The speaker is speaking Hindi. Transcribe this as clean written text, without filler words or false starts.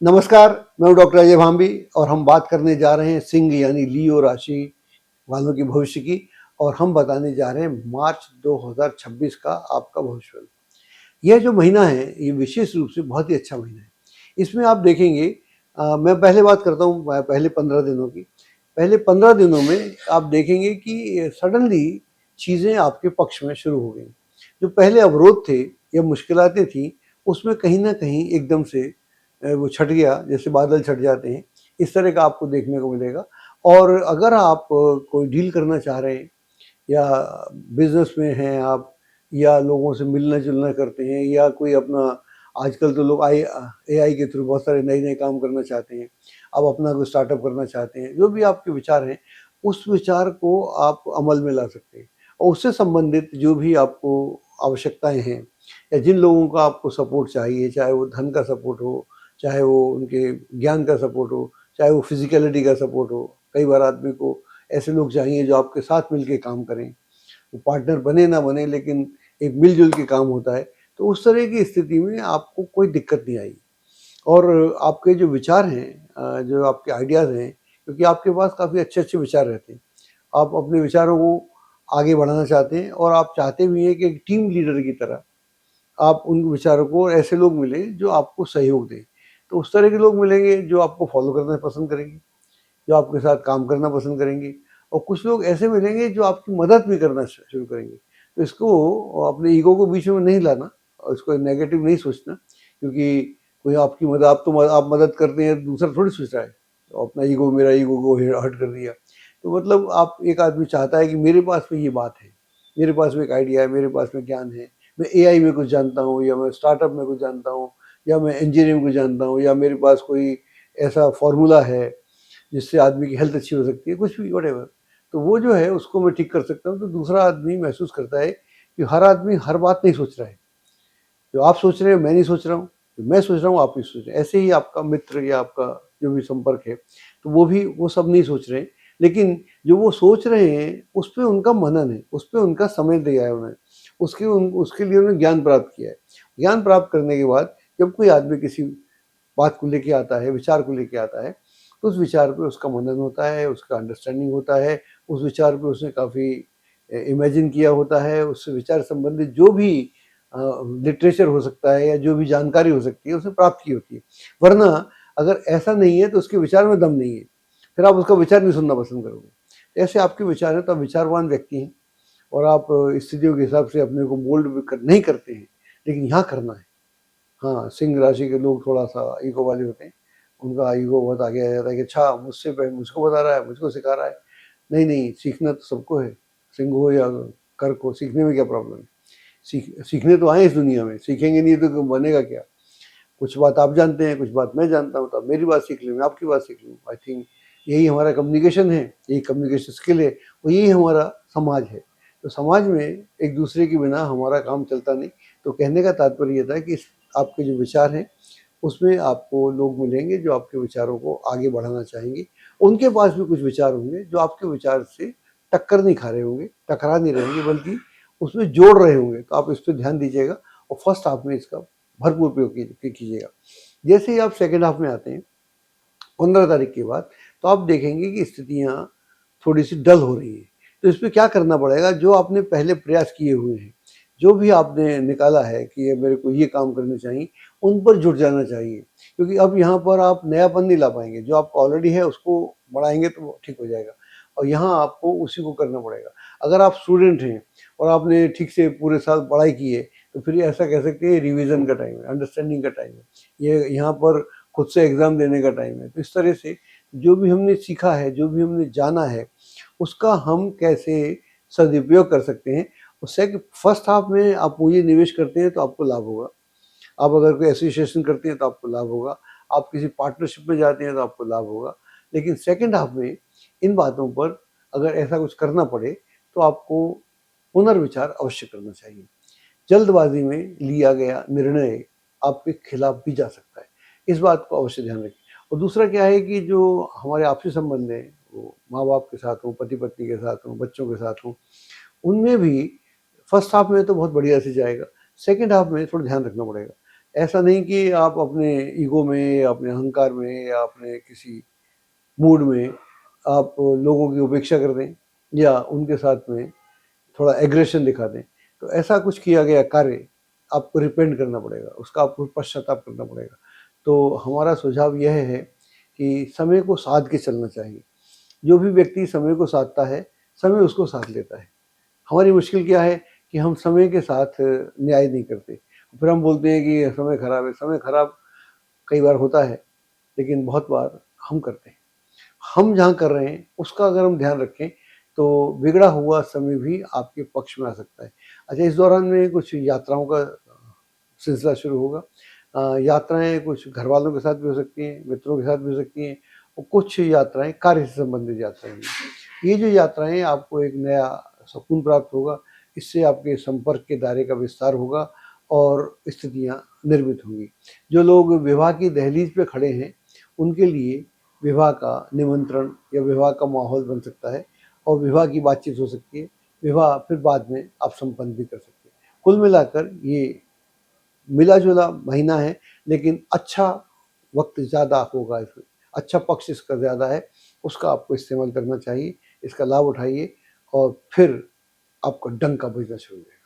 नमस्कार, मैं हूँ डॉक्टर अजय भांबी और हम बात करने जा रहे हैं सिंह यानी लियो राशि वालों की भविष्य की। और हम बताने जा रहे हैं मार्च 2026 का आपका भविष्य। यह जो महीना है ये विशेष रूप से बहुत ही अच्छा महीना है। इसमें आप देखेंगे मैं पहले बात करता हूँ पहले 15 दिनों की। पहले 15 दिनों में आप देखेंगे कि सडनली चीज़ें आपके पक्ष में शुरू हो गई। जो पहले अवरोध थे या मुश्किलातें थी उसमें कहीं ना कहीं एकदम से वो छट गया, जैसे बादल छट जाते हैं इस तरह का आपको देखने को मिलेगा। और अगर आप कोई डील करना चाह रहे हैं या बिजनेस में हैं आप, या लोगों से मिलना जुलना करते हैं, या कोई अपना आजकल तो लोग एआई के थ्रू बहुत सारे नए नए काम करना चाहते हैं, आप अपना कोई स्टार्टअप करना चाहते हैं, जो भी आपके विचार हैं उस विचार को आप अमल में ला सकते हैं। और उससे संबंधित जो भी आपको आवश्यकताएं हैं या जिन लोगों का आपको सपोर्ट चाहिए, चाहे वो धन का सपोर्ट हो, चाहे वो उनके ज्ञान का सपोर्ट हो, चाहे वो फिजिकलिटी का सपोर्ट हो। कई बार आदमी को ऐसे लोग चाहिए जो आपके साथ मिलके काम करें, वो पार्टनर बने ना बने लेकिन एक मिलजुल के काम होता है। तो उस तरह की स्थिति में आपको कोई दिक्कत नहीं आएगी। और आपके जो विचार हैं, जो आपके आइडियाज़ हैं, क्योंकि आपके पास काफ़ी अच्छे अच्छे विचार रहते हैं, आप अपने विचारों को आगे बढ़ाना चाहते हैं और आप चाहते भी हैं कि एक टीम लीडर की तरह आप उन विचारों को, ऐसे लोग मिले जो आपको सहयोग दें। तो उस तरह के लोग मिलेंगे जो आपको फॉलो करना पसंद करेंगे, जो आपके साथ काम करना पसंद करेंगे। और कुछ लोग ऐसे मिलेंगे जो आपकी मदद भी करना शुरू करेंगे। तो इसको अपने ईगो को बीच में नहीं लाना और इसको नेगेटिव नहीं सोचना, क्योंकि कोई आपकी मदद, आप मदद करते हैं, दूसरा थोड़ी सोच रहा है तो अपना ईगो, मेरा ईगो को हर्ट कर दिया। तो मतलब आप, एक आदमी चाहता है कि मेरे पास में ये बात है, मेरे पास में एक आइडिया है, मेरे पास में ज्ञान है, मैं एआई में कुछ जानता हूँ, या मैं स्टार्टअप में कुछ जानता हूँ, या मैं इंजीनियरिंग को जानता हूँ, या मेरे पास कोई ऐसा फॉर्मूला है जिससे आदमी की हेल्थ अच्छी हो सकती है, कुछ भी व्हाटएवर। तो वो जो है उसको मैं ठीक कर सकता हूँ। तो दूसरा आदमी महसूस करता है कि हर आदमी हर बात नहीं सोच रहा है। जो आप सोच रहे हो मैं नहीं सोच रहा हूँ, जो मैं सोच रहा हूँ आप नहीं सोच रहे हैं। ऐसे ही आपका मित्र या आपका जो भी संपर्क है, तो वो सब नहीं सोच रहे हैं। लेकिन जो वो सोच रहे हैं उस पे उनका मनन है, उस पे उनका समय दिया है उन्होंने, उसके लिए उन्होंने ज्ञान प्राप्त किया है। ज्ञान प्राप्त करने के बाद जब कोई आदमी किसी बात को लेके आता है, विचार को लेके आता है, तो उस विचार पे उसका मनन होता है, उसका अंडरस्टैंडिंग होता है, उस विचार पे उसने काफ़ी इमेजिन किया होता है, उस विचार संबंधित जो भी लिटरेचर हो सकता है या जो भी जानकारी हो सकती है उसने प्राप्त की होती है। वरना अगर ऐसा नहीं है तो उसके विचार में दम नहीं है, फिर आप उसका विचार नहीं सुनना पसंद करोगे। ऐसे आपके विचार हैं तो आप विचारवान व्यक्ति हैं और आप स्थितियों के हिसाब से अपने को मोल्ड नहीं करते हैं, लेकिन यहाँ करना है। हाँ, सिंह राशि के लोग थोड़ा-सा ईगो वाले होते हैं। उनका ईगो बहुत आगे आ जाता है कि अच्छा मुझको बता रहा है, मुझको सिखा रहा है। नहीं, नहीं, सीखना तो सबको है। सिंह हो या कर्क हो, सीखने में क्या प्रॉब्लम है? सीखने तो आए इस दुनिया में, सीखेंगे नहीं तो बनेगा क्या? कुछ बात आप जानते हैं, कुछ बात मैं जानता हूँ, तो आप मेरी बात सीख लें, मैं आपकी बात सीख लूँ। आई थिंक यही हमारा कम्युनिकेशन है, यही कम्युनिकेशन स्किल है और यही हमारा समाज है। तो समाज में एक दूसरे के बिना हमारा काम चलता नहीं। तो कहने का तात्पर्य ये था कि आपके जो विचार हैं उसमें आपको लोग मिलेंगे जो आपके विचारों को आगे बढ़ाना चाहेंगे। उनके पास भी कुछ विचार होंगे जो आपके विचार से टक्कर नहीं खा रहे होंगे, टकरा नहीं रहे होंगे, बल्कि उसमें जोड़ रहे होंगे। तो आप इस पे ध्यान दीजिएगा और फर्स्ट हाफ में इसका भरपूर उपयोग कीजिएगा। जैसे ही आप सेकंड हाफ में आते हैं 15 तारीख के बाद, तो आप देखेंगे कि स्थितियाँ थोड़ी-सी डल हो रही हैं। तो इसमें क्या करना पड़ेगा, जो आपने पहले प्रयास किए हुए हैं, जो भी आपने निकाला है कि ये मेरे को ये काम करने चाहिए, उन पर जुट जाना चाहिए। क्योंकि अब यहाँ पर आप नयापन नहीं ला पाएँगे, जो आपका ऑलरेडी है उसको बढ़ाएँगे तो वो ठीक हो जाएगा और यहाँ आपको उसी को करना पड़ेगा। अगर आप स्टूडेंट हैं और आपने ठीक से पूरे साल पढ़ाई की है, तो फिर ऐसा कह सकते हैं रिवीजन का टाइम है, अंडरस्टैंडिंग का टाइम है। ये यहाँ पर खुद से एग्ज़ाम देने का टाइम है। तो इस तरह से जो भी हमने सीखा है, जो भी हमने जाना है, उसका हम कैसे सदुपयोग कर सकते हैं। उससे कि फर्स्ट हाफ में आप पूँजी निवेश करते हैं तो आपको लाभ होगा। आप अगर कोई एसोसिएशन करते हैं तो आपको लाभ होगा। आप किसी पार्टनरशिप में जाते हैं तो आपको लाभ होगा। लेकिन सेकंड हाफ में इन बातों पर अगर ऐसा कुछ करना पड़े तो आपको पुनर्विचार अवश्य करना चाहिए। जल्दबाजी में लिया गया निर्णय आपके खिलाफ भी जा सकता है। इस बात को अवश्य ध्यान रखें। और दूसरा क्या है कि जो हमारे आपसी संबंध हैं, वो माँ-बाप के साथ हों, पति-पत्नी के साथ हों, बच्चों के साथ हों, उनमें भी फर्स्ट हाफ में तो बहुत बढ़िया से जाएगा, सेकंड हाफ में थोड़ा ध्यान रखना पड़ेगा। ऐसा नहीं कि आप अपने ईगो में या अपने अहंकार में या अपने किसी मूड में आप लोगों की उपेक्षा कर दें या उनके साथ में थोड़ा एग्रेशन दिखा दें। तो ऐसा कुछ किया गया कार्य आपको रिपेंट करना पड़ेगा, उसका आपको पश्चाताप करना पड़ेगा। तो हमारा सुझाव यह है कि समय को साध के चलना चाहिए। जो भी व्यक्ति समय को साधता है, समय उसको साध लेता है। हमारी मुश्किल क्या है कि हम समय के साथ न्याय नहीं करते। फिर हम बोलते हैं कि समय खराब है, समय खराब कई बार होता है, लेकिन बहुत बार हम करते हैं। हम जहाँ कर रहे हैं, उसका अगर हम ध्यान रखें, तो बिगड़ा हुआ समय भी आपके पक्ष में आ सकता है। अच्छा, इस दौरान में कुछ यात्राओं का सिलसिला शुरू होगा। यात्राएँ कुछ घरवालों के साथ भी हो सकती हैं, मित्रों के साथ भी हो सकती हैं और कुछ यात्राएँ कार्य से संबंधित यात्राएँ हैं। ये जो यात्राएँ आपको एक नया सुकून प्राप्त होगा, इससे आपके संपर्क के दायरे का विस्तार होगा और स्थितियाँ निर्मित होंगी। जो लोग विवाह की दहलीज पे खड़े हैं, उनके लिए विवाह का निमंत्रण या विवाह का माहौल बन सकता है और विवाह की बातचीत हो सकती है। विवाह फिर बाद में आप संपन्न भी कर सकते हैं। कुल मिलाकर ये मिला-जुला महीना है, लेकिन अच्छा वक़्त ज़्यादा होगा इसमें, अच्छा पक्ष इसका ज़्यादा है, उसका आपको इस्तेमाल करना चाहिए, इसका लाभ उठाइए और फिर आपका डंका बजना शुरू हो जाएगा।